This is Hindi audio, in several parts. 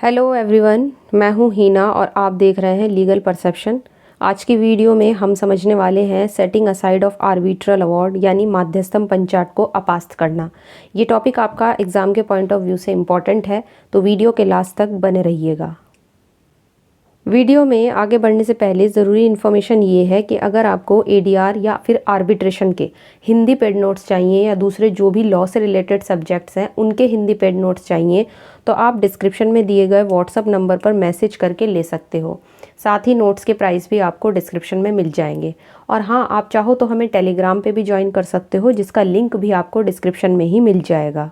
हेलो एवरीवन, मैं हूँ हीना और आप देख रहे हैं लीगल परसेप्शन। आज की वीडियो में हम समझने वाले हैं setting aside of arbitral award यानी माध्यस्थम पंचाट को अपास्त करना। ये टॉपिक आपका एग्ज़ाम के पॉइंट ऑफ व्यू से इम्पॉर्टेंट है, तो वीडियो के लास्ट तक बने रहिएगा। वीडियो में आगे बढ़ने से पहले ज़रूरी इन्फॉर्मेशन ये है कि अगर आपको एडीआर या फिर आर्बिट्रेशन के हिंदी पेड नोट्स चाहिए या दूसरे जो भी लॉ से रिलेटेड सब्जेक्ट्स हैं उनके हिंदी पेड नोट्स चाहिए तो आप डिस्क्रिप्शन में दिए गए व्हाट्सअप नंबर पर मैसेज करके ले सकते हो। साथ ही नोट्स के प्राइस भी आपको डिस्क्रिप्शन में मिल जाएंगे। और हाँ, आप चाहो तो हमें टेलीग्राम पे भी ज्वाइन कर सकते हो, जिसका लिंक भी आपको डिस्क्रिप्शन में ही मिल जाएगा।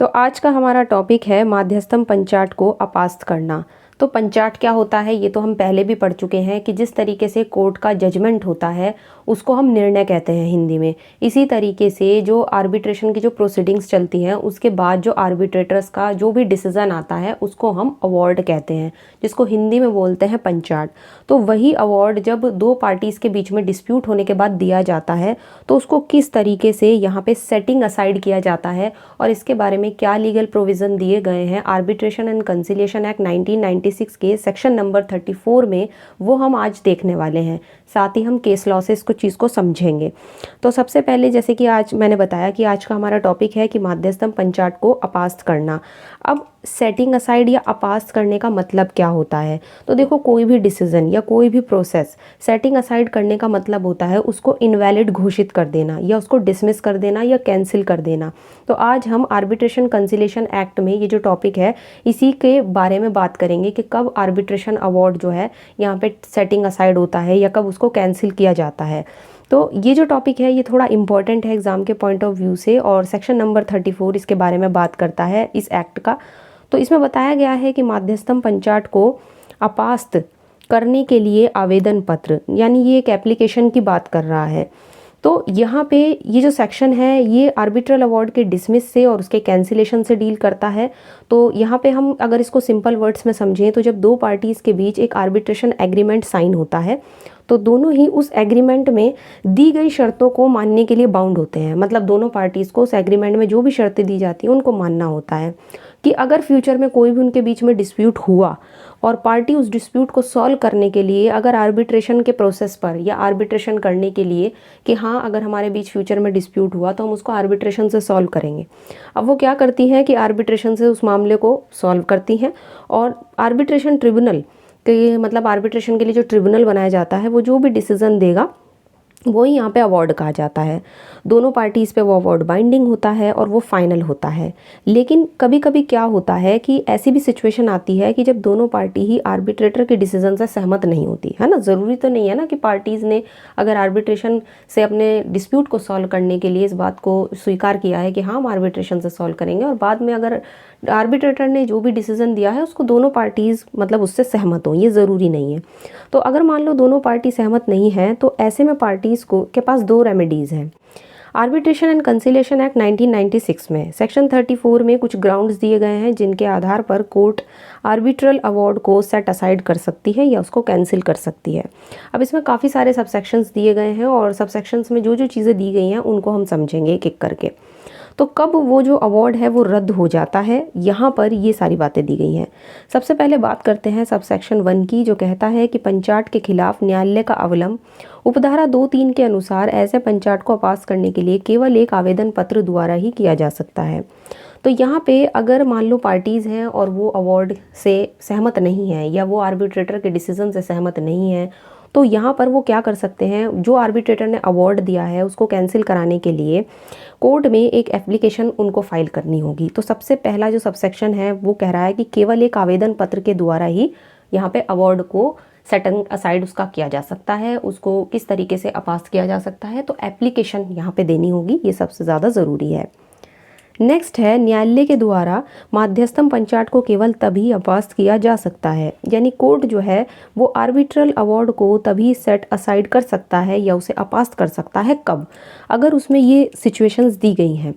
तो आज का हमारा टॉपिक है माध्यस्थम पंचाट को अपास्त करना। तो पंचाट क्या होता है ये तो हम पहले भी पढ़ चुके हैं कि जिस तरीके से कोर्ट का जजमेंट होता है उसको हम निर्णय कहते हैं हिंदी में। इसी तरीके से जो आर्बिट्रेशन की जो प्रोसीडिंग्स चलती हैं उसके बाद जो आर्बिट्रेटर्स का जो भी डिसीजन आता है उसको हम अवार्ड कहते हैं, जिसको हिंदी में बोलते हैं पंचाट। तो वही अवार्ड जब दो पार्टीज़ के बीच में डिस्प्यूट होने के बाद दिया जाता है तो उसको किस तरीके से यहाँ पे सेटिंग असाइड किया जाता है और इसके बारे में क्या लीगल प्रोविज़न दिए गए हैं आर्बिट्रेशन एंड कंसिलिएशन एक्ट 1996 के सेक्शन नंबर 34 में, वो हम आज देखने वाले हैं। साथ ही हम केस लॉ से इसको चीज़ को समझेंगे। तो सबसे पहले जैसे कि आज मैंने बताया कि आज का हमारा टॉपिक है कि माध्यस्थम पंचाट को अपास्त करना। अब सेटिंग असाइड या अपास्त करने का मतलब क्या होता है? तो देखो, कोई भी डिसीजन या कोई भी प्रोसेस सेटिंग असाइड करने का मतलब होता है उसको इनवैलिड घोषित कर देना या उसको डिसमिस कर देना या कैंसिल कर देना। तो आज हम आर्बिट्रेशन कंसिलिएशन एक्ट में ये जो टॉपिक है इसी के बारे में बात करेंगे कि कब आर्बिट्रेशन अवार्ड जो है यहाँ पे सेटिंग असाइड होता है या कब उसको कैंसिल किया जाता है। तो ये जो टॉपिक है ये थोड़ा इंपॉर्टेंट है एग्जाम के पॉइंट ऑफ व्यू से, और सेक्शन नंबर 34 इसके बारे में बात करता है इस एक्ट का। तो इसमें बताया गया है कि माध्यस्थम पंचाट को अपास्त करने के लिए आवेदन पत्र, यानी ये एक एप्लीकेशन की बात कर रहा है। तो यहाँ पे ये जो सेक्शन है ये आर्बिट्रल अवार्ड के डिसमिस से और उसके कैंसिलेशन से डील करता है। तो यहाँ पे हम अगर इसको सिंपल वर्ड्स में समझें तो जब दो पार्टीज़ के बीच एक आर्बिट्रेशन एग्रीमेंट साइन होता है तो दोनों ही उस एग्रीमेंट में दी गई शर्तों को मानने के लिए बाउंड होते हैं। मतलब दोनों पार्टीज़ को उस एग्रीमेंट में जो भी शर्तें दी जाती हैं उनको मानना होता है कि अगर फ्यूचर में कोई भी उनके बीच में डिस्प्यूट हुआ और पार्टी उस डिस्प्यूट को सॉल्व करने के लिए अगर आर्बिट्रेशन के प्रोसेस पर या आर्बिट्रेशन करने के लिए कि हाँ, अगर हमारे बीच फ्यूचर में डिस्प्यूट हुआ तो हम उसको आर्बिट्रेशन से सॉल्व करेंगे। अब वो क्या करती हैं कि आर्बिट्रेशन से उस मामले को सॉल्व करती हैं और आर्बिट्रेशन ट्रिब्यूनल के मतलब आर्बिट्रेशन के लिए जो ट्रिब्यूनल बनाया जाता है वो जो भी डिसीजन देगा वो ही यहाँ पे अवार्ड कहा जाता है। दोनों पार्टीज़ पे वो अवार्ड बाइंडिंग होता है और वो फाइनल होता है। लेकिन कभी कभी क्या होता है कि ऐसी भी सिचुएशन आती है कि जब दोनों पार्टी ही आर्बिट्रेटर के डिसीजन से सहमत नहीं होती है ना। ज़रूरी तो नहीं है ना कि पार्टीज़ ने अगर आर्बिट्रेशन से अपने डिस्प्यूट को सॉल्व करने के लिए इस बात को स्वीकार किया है कि हाँ हम आर्बिट्रेशन से सॉल्व करेंगे, और बाद में अगर आर्बिट्रेटर ने जो भी डिसीजन दिया है उसको दोनों पार्टीज़ मतलब उससे सहमत हों, ये ज़रूरी नहीं है। तो अगर मान लो दोनों पार्टी सहमत नहीं है तो ऐसे में पार्टीज़ को के पास दो रेमेडीज़ हैं। आर्बिट्रेशन एंड कंसिलिएशन एक्ट 1996 में सेक्शन 34 में कुछ ग्राउंड्स दिए गए हैं जिनके आधार पर कोर्ट आर्बिट्रल अवार्ड को सेट असाइड कर सकती है या उसको कैंसिल कर सकती है। अब इसमें काफ़ी सारे सबसेक्शंस दिए गए हैं और सबसेक्शंस में जो जो चीज़ें दी गई हैं उनको हम समझेंगे एक एक करके। तो कब वो जो अवार्ड है वो रद्द हो जाता है, यहाँ पर ये सारी बातें दी गई हैं। सबसे पहले बात करते हैं सबसेक्शन 1 की, जो कहता है कि पंचाट के खिलाफ न्यायालय का अवलंब उपधारा 2-3 के अनुसार ऐसे पंचाट को पास करने के लिए केवल एक आवेदन पत्र द्वारा ही किया जा सकता है। तो यहाँ पे अगर मान लो पार्टीज़ हैं और वो अवार्ड से सहमत नहीं है या वो आर्बिट्रेटर के डिसीजन से सहमत नहीं है तो यहाँ पर वो क्या कर सकते हैं, जो आर्बिट्रेटर ने अवार्ड दिया है उसको कैंसिल कराने के लिए कोर्ट में एक एप्लीकेशन उनको फाइल करनी होगी। तो सबसे पहला जो सबसेक्शन है वो कह रहा है कि केवल एक आवेदन पत्र के द्वारा ही यहाँ पे अवार्ड को सेटिंग असाइड उसका किया जा सकता है, उसको किस तरीके से अपास्त किया जा सकता है। तो एप्लीकेशन यहाँ पे देनी होगी, ये सबसे ज़्यादा ज़रूरी है। नेक्स्ट है, न्यायालय के द्वारा माध्यस्थम पंचाट को केवल तभी अपास्त किया जा सकता है, यानी कोर्ट जो है वो आर्बिट्रल अवार्ड को तभी सेट असाइड कर सकता है या उसे अपास्त कर सकता है कब, अगर उसमें ये सिचुएशंस दी गई हैं।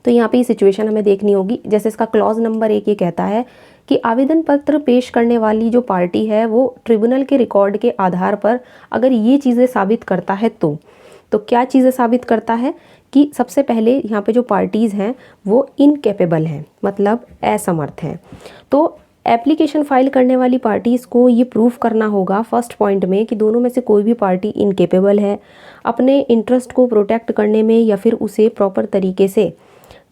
तो यहाँ पे ये सिचुएशन हमें देखनी होगी। जैसे इसका क्लॉज नंबर 1 ये कहता है कि आवेदन पत्र पेश करने वाली जो पार्टी है वो ट्रिब्यूनल के रिकॉर्ड के आधार पर अगर ये चीज़ें साबित करता है तो क्या चीज़ें साबित करता है कि सबसे पहले यहाँ पे जो पार्टीज़ हैं वो इनकेपेबल हैं, मतलब असमर्थ हैं। तो एप्लीकेशन फाइल करने वाली पार्टीज़ को ये प्रूफ करना होगा फर्स्ट पॉइंट में कि दोनों में से कोई भी पार्टी इनकेपेबल है अपने इंटरेस्ट को प्रोटेक्ट करने में, या फिर उसे प्रॉपर तरीके से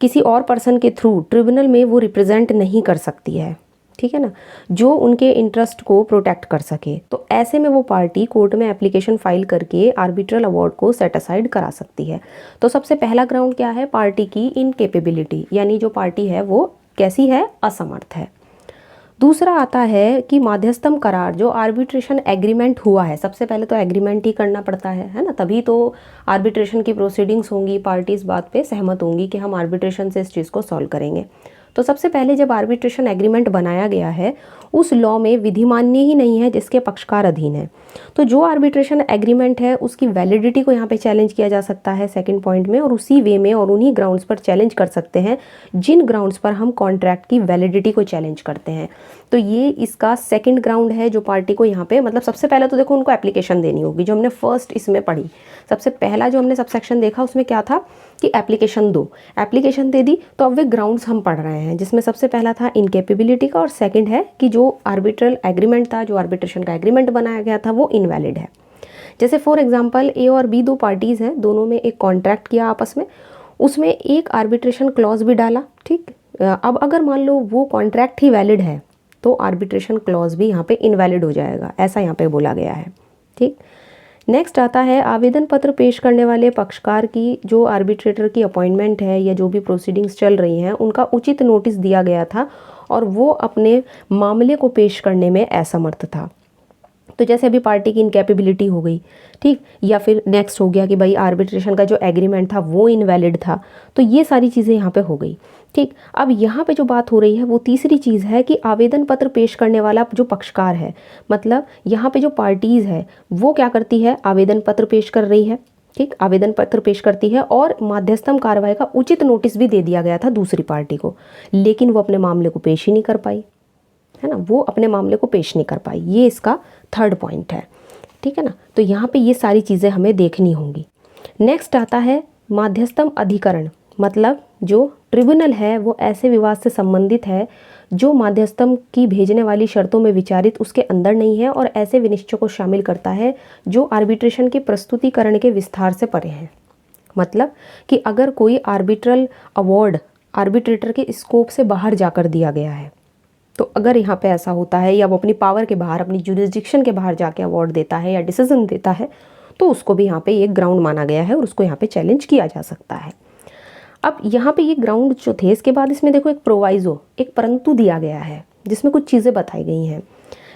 किसी और पर्सन के थ्रू ट्रिब्यूनल में वो रिप्रेजेंट नहीं कर सकती है, ठीक है ना, जो उनके इंटरेस्ट को प्रोटेक्ट कर सके। तो ऐसे में वो पार्टी कोर्ट में एप्लीकेशन फाइल करके आर्बिट्रल अवार्ड को सेट असाइड करा सकती है। तो सबसे पहला ग्राउंड क्या है? पार्टी की इनकेपेबिलिटी, यानी जो पार्टी है वो कैसी है? असमर्थ है। दूसरा आता है कि माध्यस्थम करार, जो आर्बिट्रेशन एग्रीमेंट हुआ है, सबसे पहले तो एग्रीमेंट ही करना पड़ता है ना, तभी तो आर्बिट्रेशन की प्रोसीडिंग्स होंगी, पार्टी इस बात पे सहमत होंगी कि हम आर्बिट्रेशन से इस चीज़ को सॉल्व करेंगे। तो सबसे पहले जब आर्बिट्रेशन एग्रीमेंट बनाया गया है उस लॉ में विधिमान्य ही नहीं है जिसके पक्षकार अधीन है। तो जो आर्बिट्रेशन एग्रीमेंट है उसकी वैलिडिटी को यहाँ पे चैलेंज किया जा सकता है सेकंड पॉइंट में, और उसी वे में और उन्हीं ग्राउंड्स पर चैलेंज कर सकते हैं जिन ग्राउंड्स पर हम कॉन्ट्रैक्ट की वैलिडिटी को चैलेंज करते हैं। तो ये इसका सेकंड ग्राउंड है जो पार्टी को यहाँ पे, मतलब सबसे पहले तो देखो उनको एप्लीकेशन देनी होगी, जो हमने फर्स्ट इसमें पढ़ी, सबसे पहला जो हमने सबसेक्शन देखा उसमें क्या था कि एप्लीकेशन दो, एप्लीकेशन दे दी। तो अब वे ग्राउंड्स हम पढ़ रहे हैं जिसमें सबसे पहला था इनकेपेबिलिटी का, और सेकंड है कि जो आर्बिट्रल एग्रीमेंट था, जो आर्बिट्रेशन का एग्रीमेंट बनाया गया था वो इनवैलिड है। जैसे फॉर एग्जांपल ए और बी दो पार्टीज़ हैं, दोनों में एक कॉन्ट्रैक्ट किया आपस में, उसमें एक आर्बिट्रेशन क्लॉज भी डाला, ठीक। अब अगर मान लो वो कॉन्ट्रैक्ट ही वैलिड है तो आर्बिट्रेशन क्लॉज भी यहाँ पे इनवैलिड हो जाएगा, ऐसा यहाँ पे बोला गया है, ठीक। नेक्स्ट आता है आवेदन पत्र पेश करने वाले पक्षकार की जो आर्बिट्रेटर की अपॉइंटमेंट है या जो भी प्रोसीडिंग्स चल रही हैं उनका उचित नोटिस दिया गया था और वो अपने मामले को पेश करने में असमर्थ था। तो जैसे अभी पार्टी की इनकैपेबिलिटी हो गई, ठीक, या फिर नेक्स्ट हो गया कि भाई आर्बिट्रेशन का जो एग्रीमेंट था वो इनवैलिड था। तो ये सारी चीज़ें यहाँ पे हो गई, ठीक। अब यहाँ पे जो बात हो रही है वो तीसरी चीज़ है कि आवेदन पत्र पेश करने वाला जो पक्षकार है, मतलब यहाँ पे जो पार्टीज़ है वो क्या करती है? आवेदन पत्र पेश कर रही है, ठीक, आवेदन पत्र पेश करती है और माध्यस्थम कार्रवाई का उचित नोटिस भी दे दिया गया था दूसरी पार्टी को, लेकिन वो अपने मामले को पेश ही नहीं कर पाई, है ना, वो अपने मामले को पेश नहीं कर पाई। ये इसका थर्ड पॉइंट है, ठीक है ना। तो यहाँ पे ये सारी चीज़ें हमें देखनी होंगी। नेक्स्ट आता है माध्यस्थम अधिकरण, मतलब जो ट्रिब्यूनल है वो ऐसे विवाद से संबंधित है जो माध्यस्थम की भेजने वाली शर्तों में विचारित उसके अंदर नहीं है और ऐसे विनिश्चय को शामिल करता है जो आर्बिट्रेशन के प्रस्तुतिकरण के विस्तार से परे हैं। मतलब कि अगर कोई आर्बिट्रल अवार्ड आर्बिट्रेटर के स्कोप से बाहर जाकर दिया गया है, तो अगर यहाँ पे ऐसा होता है या वो अपनी पावर के बाहर, अपनी जुरिस्डिक्शन के बाहर जाके अवार्ड देता है या डिसीजन देता है, तो उसको भी यहाँ पे एक ग्राउंड माना गया है और उसको यहाँ पे चैलेंज किया जा सकता है। अब यहाँ पे ये ग्राउंड जो थे, इसके बाद इसमें देखो एक प्रोवाइजो, एक परंतु दिया गया है जिसमें कुछ चीज़ें बताई गई हैं।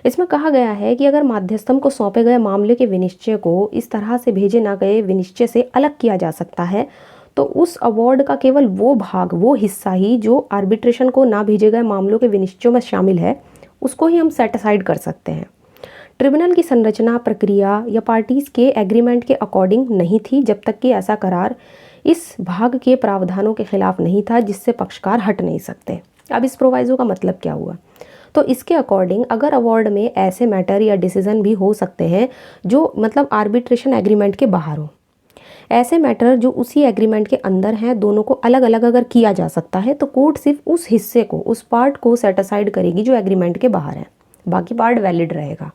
इसमें कहा गया है कि अगर माध्यस्थम को सौंपे गए मामले के विनिश्चय को इस तरह से भेजे ना गए विनिश्चय से अलग किया जा सकता है, तो उस अवार्ड का केवल वो भाग, वो हिस्सा ही जो आर्बिट्रेशन को ना भेजे गए मामलों के विनिश्चयों में शामिल है, उसको ही हम सेट असाइड कर सकते हैं। ट्रिब्यूनल की संरचना, प्रक्रिया या पार्टीज के एग्रीमेंट के अकॉर्डिंग नहीं थी जब तक कि ऐसा करार इस भाग के प्रावधानों के खिलाफ नहीं था जिससे पक्षकार हट नहीं सकते। अब इस प्रोवाइजो का मतलब क्या हुआ? तो इसके अकॉर्डिंग अगर अवार्ड में ऐसे मैटर या डिसीजन भी हो सकते हैं जो मतलब आर्बिट्रेशन एग्रीमेंट के बाहर हो, ऐसे मैटर जो उसी एग्रीमेंट के अंदर हैं, दोनों को अलग अलग अगर किया जा सकता है, तो कोर्ट सिर्फ उस हिस्से को, उस पार्ट को सेट असाइड करेगी जो एग्रीमेंट के बाहर है, बाकी पार्ट वैलिड रहेगा,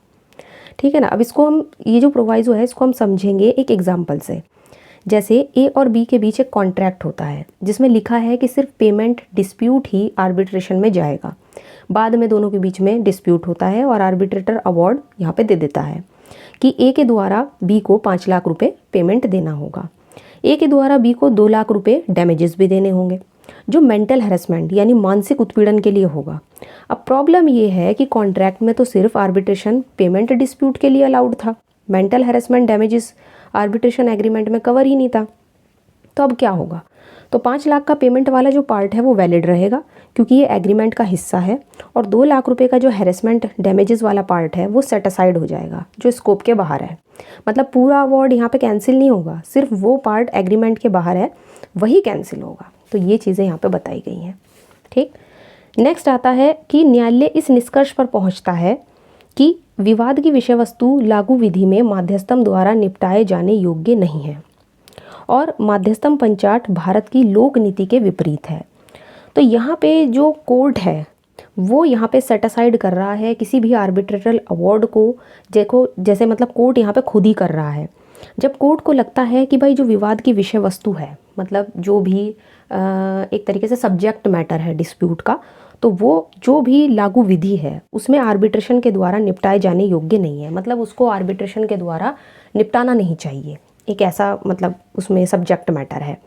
ठीक है ना। अब इसको हम, ये जो प्रोवाइजो है इसको हम समझेंगे एक एग्जाम्पल से। जैसे ए और बी के बीच एक कॉन्ट्रैक्ट होता है जिसमें लिखा है कि सिर्फ पेमेंट डिस्प्यूट ही आर्बिट्रेशन में जाएगा। बाद में दोनों के बीच में डिस्प्यूट होता है और आर्बिट्रेटर अवार्ड यहाँ पे दे देता है कि ए के द्वारा बी को 5 लाख रुपए पेमेंट देना होगा, ए के द्वारा बी को 2 लाख रुपए डैमेजेस भी देने होंगे जो मेंटल हैरेसमेंट यानी मानसिक उत्पीड़न के लिए होगा। अब प्रॉब्लम ये है कि कॉन्ट्रैक्ट में तो सिर्फ आर्बिट्रेशन पेमेंट डिस्प्यूट के लिए अलाउड था, mental harassment damages arbitration agreement में कवर ही नहीं था। तो अब क्या होगा? तो 5 लाख का पेमेंट वाला जो पार्ट है वो वैलिड रहेगा क्योंकि ये एग्रीमेंट का हिस्सा है, और 2 लाख रुपए का जो हैरेसमेंट डैमेजेस वाला पार्ट है वो सेट असाइड हो जाएगा जो स्कोप के बाहर है। मतलब पूरा अवार्ड यहाँ पे कैंसिल नहीं होगा, सिर्फ वो पार्ट एग्रीमेंट के बाहर है वही कैंसिल होगा। तो ये चीज़ें यहाँ पे बताई गई हैं, ठीक। नेक्स्ट आता है कि न्यायालय इस निष्कर्ष पर पहुँचता है कि विवाद की विषय वस्तु लागू विधि में माध्यस्थम द्वारा निपटाए जाने योग्य नहीं है। और माध्यस्थम पंचाट भारत की लोक नीति के विपरीत है। तो यहाँ पे जो कोर्ट है वो यहाँ पे सेट असाइड कर रहा है किसी भी आर्बिट्रेटल अवार्ड को। देखो जैसे मतलब कोर्ट यहाँ पे खुद ही कर रहा है। जब कोर्ट को लगता है कि भाई जो विवाद की विषय वस्तु है, मतलब जो भी एक तरीके से सब्जेक्ट मैटर है डिस्प्यूट का, तो वो जो भी लागू विधि है उसमें आर्बिट्रेशन के द्वारा निपटाए जाने योग्य नहीं है, मतलब उसको आर्बिट्रेशन के द्वारा निपटाना नहीं चाहिए, एक ऐसा मतलब उसमें सब्जेक्ट मैटर है।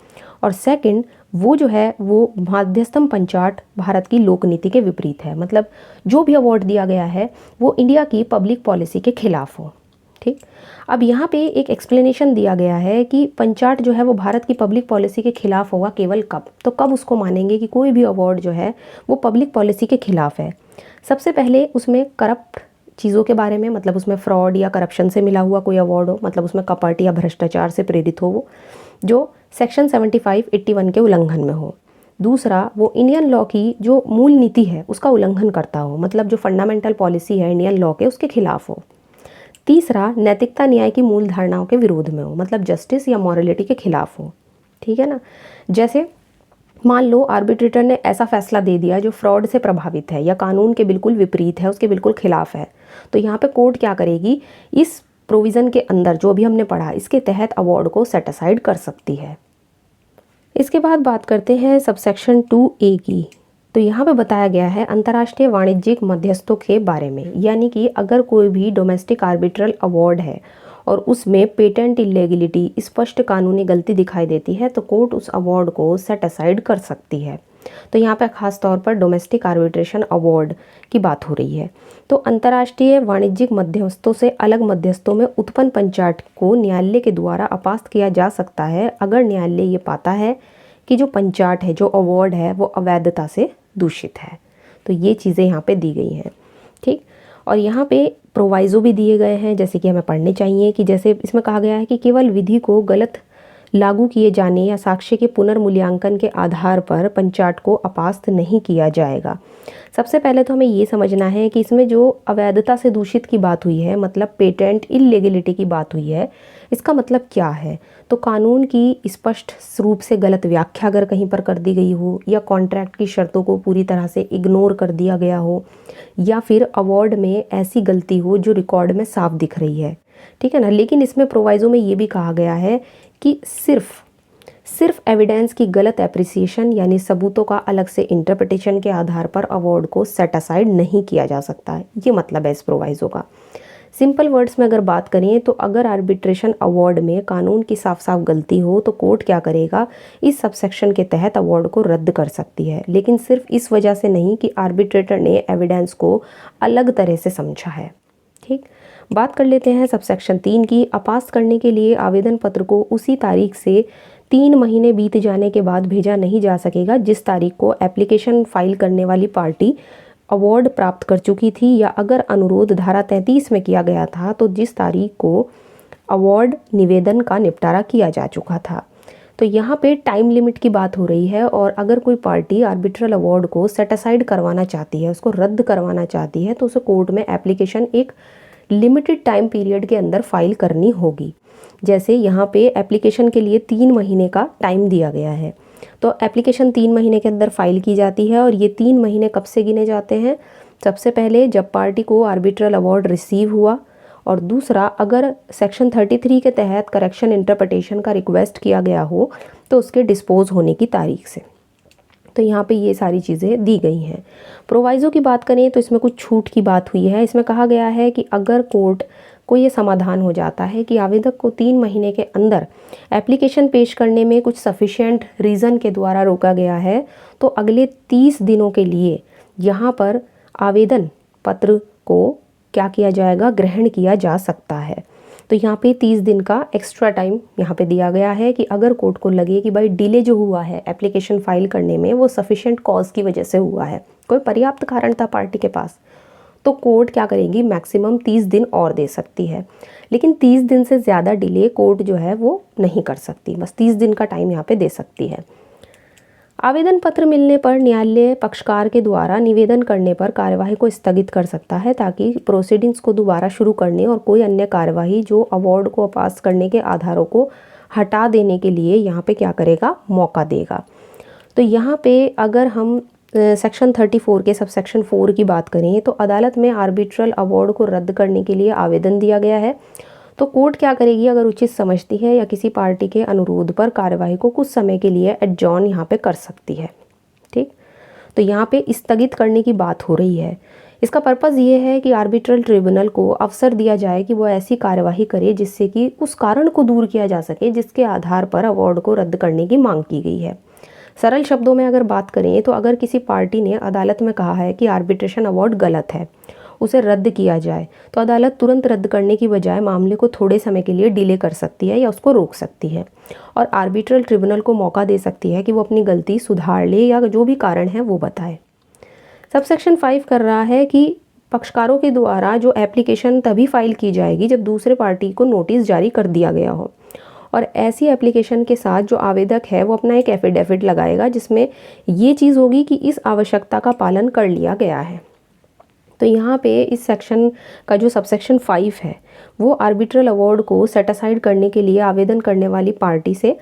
और सेकंड, वो जो है वो माध्यस्थम पंचाट भारत की लोक नीति के विपरीत है, मतलब जो भी अवार्ड दिया गया है वो इंडिया की पब्लिक पॉलिसी के खिलाफ हो। ठीक, अब यहाँ पे एक एक्सप्लेनेशन दिया गया है कि पंचाट जो है वो भारत की पब्लिक पॉलिसी के खिलाफ होगा केवल कब, तो कब उसको मानेंगे कि कोई भी अवार्ड जो है वो पब्लिक पॉलिसी के खिलाफ है। सबसे पहले उसमें करप्ट चीज़ों के बारे में, मतलब उसमें फ्रॉड या करप्शन से मिला हुआ कोई अवार्ड हो, मतलब उसमें कपट या भ्रष्टाचार से प्रेरित हो, वो जो सेक्शन 75-81 के उल्लंघन में हो। दूसरा, वो इंडियन लॉ की जो मूल नीति है उसका उल्लंघन करता हो, मतलब जो फंडामेंटल पॉलिसी है इंडियन लॉ के उसके खिलाफ हो। तीसरा, नैतिकता न्याय की मूल धारणाओं के विरोध में हो, मतलब जस्टिस या मॉरलिटी के खिलाफ हो। ठीक है ना। जैसे मान लो आर्बिट्रेटर ने ऐसा फैसला दे दिया जो फ्रॉड से प्रभावित है या कानून के बिल्कुल विपरीत है, उसके बिल्कुल खिलाफ है, तो यहाँ पे कोर्ट क्या करेगी, इस प्रोविज़न के अंदर जो भी हमने पढ़ा इसके तहत अवार्ड को सेट असाइड कर सकती है। इसके बाद बात करते हैं सबसेक्शन 2A की। तो यहाँ पे बताया गया है अंतर्राष्ट्रीय वाणिज्यिक मध्यस्थों के बारे में, यानी कि अगर कोई भी डोमेस्टिक आर्बिट्रल अवार्ड है और उसमें पेटेंट इलेगिलिटी स्पष्ट कानूनी गलती दिखाई देती है तो कोर्ट उस अवार्ड को सेट असाइड कर सकती है। तो यहाँ पे खास तौर पर डोमेस्टिक आर्बिट्रेशन अवार्ड की बात हो रही है। तो अंतर्राष्ट्रीय वाणिज्यिक मध्यस्थों से अलग मध्यस्थों में उत्पन्न पंचाट को न्यायालय के द्वारा अपास्त किया जा सकता है अगर न्यायालय ये पाता है कि जो पंचाट है, जो अवार्ड है, वो अवैधता से दूषित है। तो ये चीज़ें यहाँ पे दी गई हैं। ठीक, और यहाँ पे प्रोवाइज़ो भी दिए गए हैं जैसे कि हमें पढ़ने चाहिए, कि जैसे इसमें कहा गया है कि केवल विधि को गलत लागू किए जाने या साक्ष्य के पुनर्मूल्यांकन के आधार पर पंचाट को अपास्त नहीं किया जाएगा। सबसे पहले तो हमें ये समझना है कि इसमें जो अवैधता से दूषित की बात हुई है, मतलब पेटेंट इलेगिलिटी की बात हुई है, इसका मतलब क्या है। तो कानून की स्पष्ट रूप से गलत व्याख्या अगर कहीं पर कर दी गई हो, या कॉन्ट्रैक्ट की शर्तों को पूरी तरह से इग्नोर कर दिया गया हो, या फिर अवार्ड में ऐसी गलती हो जो रिकॉर्ड में साफ दिख रही है। ठीक है ना। लेकिन इसमें प्रोवाइज़ो में ये भी कहा गया है कि सिर्फ एविडेंस की गलत एप्रिसिएशन यानी सबूतों का अलग से इंटरप्रिटेशन के आधार पर अवार्ड को सेट असाइड नहीं किया जा सकता है। ये मतलब है इस प्रोवाइज़ो का। सिंपल वर्ड्स में अगर बात करें तो अगर आर्बिट्रेशन अवार्ड में कानून की साफ साफ गलती हो तो कोर्ट क्या करेगा, इस सबसेक्शन के तहत अवार्ड को रद्द कर सकती है, लेकिन सिर्फ इस वजह से नहीं कि आर्बिट्रेटर ने एविडेंस को अलग तरह से समझा है। ठीक, बात कर लेते हैं सबसेक्शन 3 की। अपास्त करने के लिए आवेदन पत्र को उसी तारीख से 3 महीने बीत जाने के बाद भेजा नहीं जा सकेगा जिस तारीख को एप्लीकेशन फाइल करने वाली पार्टी अवार्ड प्राप्त कर चुकी थी, या अगर अनुरोध धारा 33 में किया गया था तो जिस तारीख को अवार्ड निवेदन का निपटारा किया जा चुका था। तो यहाँ पे टाइम लिमिट की बात हो रही है, और अगर कोई पार्टी आर्बिट्रल अवार्ड को सेट असाइड करवाना चाहती है, उसको रद्द करवाना चाहती है, तो उसे कोर्ट में एप्लीकेशन एक लिमिटेड टाइम पीरियड के अंदर फाइल करनी होगी। जैसे यहाँ पे एप्लीकेशन के लिए 3 महीने का टाइम दिया गया है, तो एप्लीकेशन 3 महीने के अंदर फाइल की जाती है, और ये 3 महीने कब से गिने जाते हैं, सबसे पहले जब पार्टी को आर्बिट्रल अवार्ड रिसीव हुआ, और दूसरा अगर सेक्शन 33 के तहत करेक्शन इंटरप्रिटेशन का रिक्वेस्ट किया गया हो तो उसके डिस्पोज होने की तारीख से। तो यहाँ पे ये सारी चीज़ें दी गई हैं। प्रोवाइज़ो की बात करें तो इसमें कुछ छूट की बात हुई है। इसमें कहा गया है कि अगर कोर्ट को ये समाधान हो जाता है कि आवेदक को 3 महीने के अंदर एप्लीकेशन पेश करने में कुछ सफिशिएंट रीज़न के द्वारा रोका गया है, तो अगले 30 दिनों के लिए यहाँ पर आवेदन पत्र को क्या किया जाएगा, ग्रहण किया जा सकता है। तो यहाँ पे 30 दिन का एक्स्ट्रा टाइम यहाँ पे दिया गया है कि अगर कोर्ट को लगे कि भाई डिले जो हुआ है एप्लीकेशन फाइल करने में वो सफिशिएंट कॉज की वजह से हुआ है, कोई पर्याप्त कारण था पार्टी के पास, तो कोर्ट क्या करेगी, मैक्सिमम 30 दिन और दे सकती है। लेकिन 30 दिन से ज़्यादा डिले कोर्ट जो है वो नहीं कर सकती, बस 30 दिन का टाइम यहाँ पे दे सकती है। आवेदन पत्र मिलने पर न्यायालय पक्षकार के द्वारा निवेदन करने पर कार्यवाही को स्थगित कर सकता है ताकि प्रोसीडिंग्स को दोबारा शुरू करने और कोई अन्य कार्यवाही जो अवार्ड को पास करने के आधारों को हटा देने के लिए यहाँ पे क्या करेगा, मौका देगा। तो यहाँ पे अगर हम सेक्शन 34 के सबसेक्शन 4 की बात करें तो अदालत में आर्बिट्रल अवार्ड को रद्द करने के लिए आवेदन दिया गया है। तो कोर्ट क्या करेगी, अगर उचित समझती है या किसी पार्टी के अनुरोध पर कार्यवाही को कुछ समय के लिए एडजॉर्न यहाँ पे कर सकती है। ठीक, तो यहाँ पे स्थगित करने की बात हो रही है। इसका पर्पज़ ये है कि आर्बिट्रल ट्रिब्यूनल को अवसर दिया जाए कि वो ऐसी कार्यवाही करे जिससे कि उस कारण को दूर किया जा सके जिसके आधार पर अवार्ड को रद्द करने की मांग की गई है। सरल शब्दों में अगर बात करें तो अगर किसी पार्टी ने अदालत में कहा है कि आर्बिट्रेशन अवार्ड गलत है, उसे रद्द किया जाए, तो अदालत तुरंत रद्द करने की बजाय मामले को थोड़े समय के लिए डिले कर सकती है या उसको रोक सकती है और आर्बिट्रल ट्रिब्यूनल को मौका दे सकती है कि वो अपनी गलती सुधार ले या जो भी कारण है वो बताए। सबसेक्शन 5 कर रहा है कि पक्षकारों के द्वारा जो एप्लीकेशन तभी फाइल की जाएगी जब दूसरे पार्टी को नोटिस जारी कर दिया गया हो, और ऐसी एप्लीकेशन के साथ जो आवेदक है वो अपना एक एफिडेविट लगाएगा जिसमें ये चीज़ होगी कि इस आवश्यकता का पालन कर लिया गया है। तो यहाँ पे इस सेक्शन का जो सबसेक्शन 5 है वो आर्बिट्रल अवार्ड को सेट असाइड करने के लिए आवेदन करने वाली पार्टी से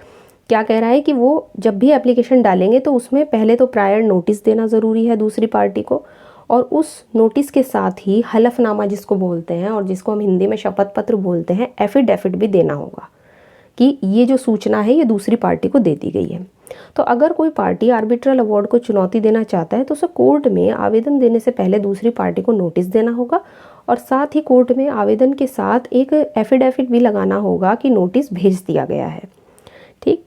क्या कह रहा है कि वो जब भी एप्लीकेशन डालेंगे तो उसमें पहले तो प्रायर नोटिस देना ज़रूरी है दूसरी पार्टी को, और उस नोटिस के साथ ही हलफनामा जिसको बोलते हैं और जिसको हम हिंदी में शपथ पत्र बोलते हैं, एफिडेविट भी देना होगा कि ये जो सूचना है ये दूसरी पार्टी को दे दी गई है। तो अगर कोई पार्टी आर्बिट्रल अवार्ड को चुनौती देना चाहता है तो उसे कोर्ट में आवेदन देने से पहले दूसरी पार्टी को नोटिस देना होगा और साथ ही कोर्ट में आवेदन के साथ एक एफिडेविट भी लगाना होगा कि नोटिस भेज दिया गया है। ठीक,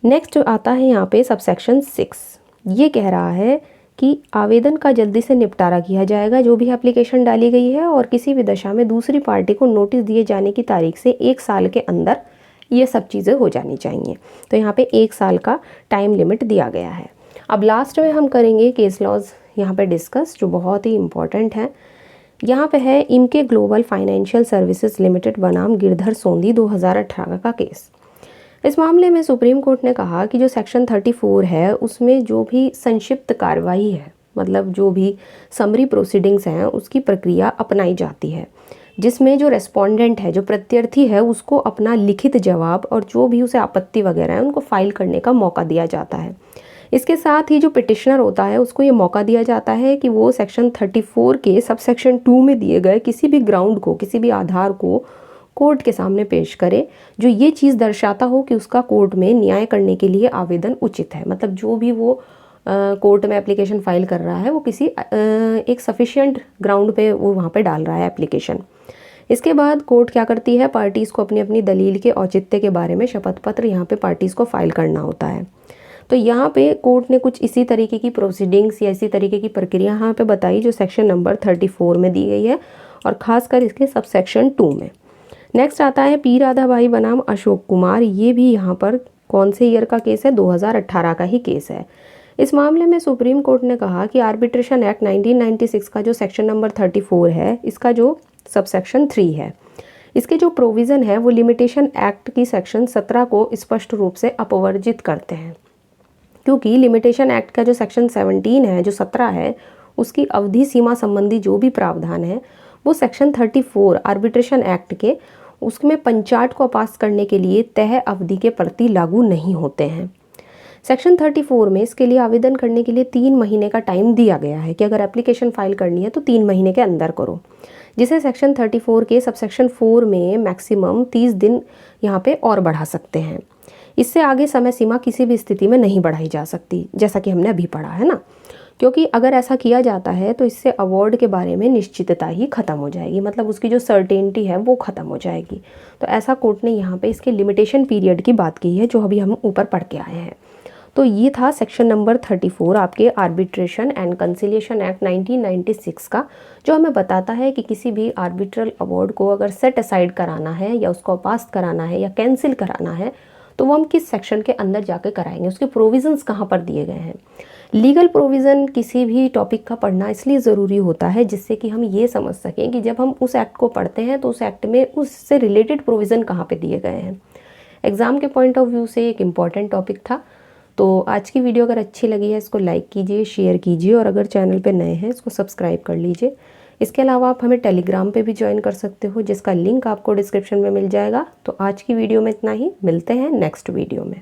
नेक्स्ट आता है यहाँ पे सबसेक्शन 6। ये कह रहा है कि आवेदन का जल्दी से निपटारा किया जाएगा जो भी एप्लीकेशन डाली गई है, और किसी भी दशा में दूसरी पार्टी को नोटिस दिए जाने की तारीख से 1 साल के अंदर ये सब चीज़ें हो जानी चाहिए। तो यहाँ पे 1 साल का टाइम लिमिट दिया गया है। अब लास्ट में हम करेंगे केस लॉज यहाँ पे डिस्कस, जो बहुत ही इम्पॉर्टेंट है। यहाँ पे है इमके ग्लोबल फाइनेंशियल सर्विसेज लिमिटेड बनाम गिरधर सोंधी 2018 का केस। इस मामले में सुप्रीम कोर्ट ने कहा कि जो सेक्शन 34 है उसमें जो भी संक्षिप्त कार्रवाई है, मतलब जो भी समरी प्रोसीडिंग्स हैं, उसकी प्रक्रिया अपनाई जाती है जिसमें जो रेस्पोंडेंट है, जो प्रत्यर्थी है, उसको अपना लिखित जवाब और जो भी उसे आपत्ति वगैरह है उनको फाइल करने का मौका दिया जाता है। इसके साथ ही जो पिटिशनर होता है उसको ये मौका दिया जाता है कि वो सेक्शन 34 के सबसेक्शन 2 में दिए गए किसी भी ग्राउंड को, किसी भी आधार को कोर्ट के सामने पेश करे जो ये चीज़ दर्शाता हो कि उसका कोर्ट में न्याय करने के लिए आवेदन उचित है। मतलब जो भी वो कोर्ट में एप्लीकेशन फाइल कर रहा है वो किसी एक सफिशिएंट ग्राउंड पे वो वहाँ पे डाल रहा है एप्लीकेशन। इसके बाद कोर्ट क्या करती है, पार्टीज़ को अपनी अपनी दलील के औचित्य के बारे में शपथ पत्र यहाँ पे पार्टीज़ को फाइल करना होता है। तो यहाँ पे कोर्ट ने कुछ इसी तरीके की प्रोसीडिंग्स या इसी तरीके की प्रक्रिया यहाँ पे बताई जो सेक्शन नंबर 34 में दी गई है और ख़ासकर इसके सबसेक्शन 2 में। नेक्स्ट आता है पी राधा भाई बनाम अशोक कुमार। ये भी यहाँ पर कौन से ईयर का केस है, 2018 का ही केस है। इस मामले में सुप्रीम कोर्ट ने कहा कि आर्बिट्रेशन एक्ट 1996 का जो सेक्शन नंबर 34 है, इसका जो सबसेक्शन 3 है, इसके जो प्रोविज़न है वो लिमिटेशन एक्ट की सेक्शन 17 को स्पष्ट रूप से अपवर्जित करते हैं, क्योंकि लिमिटेशन एक्ट का जो सेक्शन 17 है, जो 17 है, उसकी अवधि सीमा संबंधी जो भी प्रावधान है वो सेक्शन 34 आर्बिट्रेशन एक्ट के उसमें पंचाट को पास करने के लिए तय अवधि के प्रति लागू नहीं होते हैं। सेक्शन 34 में इसके लिए आवेदन करने के लिए 3 महीने का टाइम दिया गया है कि अगर एप्लीकेशन फाइल करनी है तो 3 महीने के अंदर करो, जिसे सेक्शन 34 के सबसेक्शन 4 में मैक्सिमम 30 दिन यहाँ पे और बढ़ा सकते हैं। इससे आगे समय सीमा किसी भी स्थिति में नहीं बढ़ाई जा सकती, जैसा कि हमने अभी पढ़ा है ना, क्योंकि अगर ऐसा किया जाता है तो इससे अवार्ड के बारे में निश्चितता ही ख़त्म हो जाएगी, मतलब उसकी जो सर्टेनिटी है वो ख़त्म हो जाएगी। तो ऐसा कोर्ट ने यहाँ पे इसके लिमिटेशन पीरियड की बात की है जो अभी हम ऊपर पढ़ के आए हैं। तो ये था सेक्शन नंबर 34 आपके आर्बिट्रेशन एंड कंसिलिएशन एक्ट 1996 का, जो हमें बताता है कि किसी भी आर्बिट्रल अवार्ड को अगर सेट असाइड कराना है या उसको पास कराना है या कैंसिल कराना है तो वो हम किस सेक्शन के अंदर जाकर कराएंगे, उसके प्रोविज़न्स कहाँ पर दिए गए हैं। लीगल प्रोविज़न किसी भी टॉपिक का पढ़ना इसलिए ज़रूरी होता है जिससे कि हम ये समझ सकें कि जब हम उस एक्ट को पढ़ते हैं तो उस एक्ट में उससे रिलेटेड प्रोविज़न कहाँ पे दिए गए हैं। एग्ज़ाम के पॉइंट ऑफ व्यू से एक इम्पॉर्टेंट टॉपिक था। तो आज की वीडियो अगर अच्छी लगी है इसको लाइक कीजिए, शेयर कीजिए, और अगर चैनल पे नए हैं इसको सब्सक्राइब कर लीजिए। इसके अलावा आप हमें टेलीग्राम पे भी ज्वाइन कर सकते हो, जिसका लिंक आपको डिस्क्रिप्शन में मिल जाएगा। तो आज की वीडियो में इतना ही, मिलते हैं नेक्स्ट वीडियो में।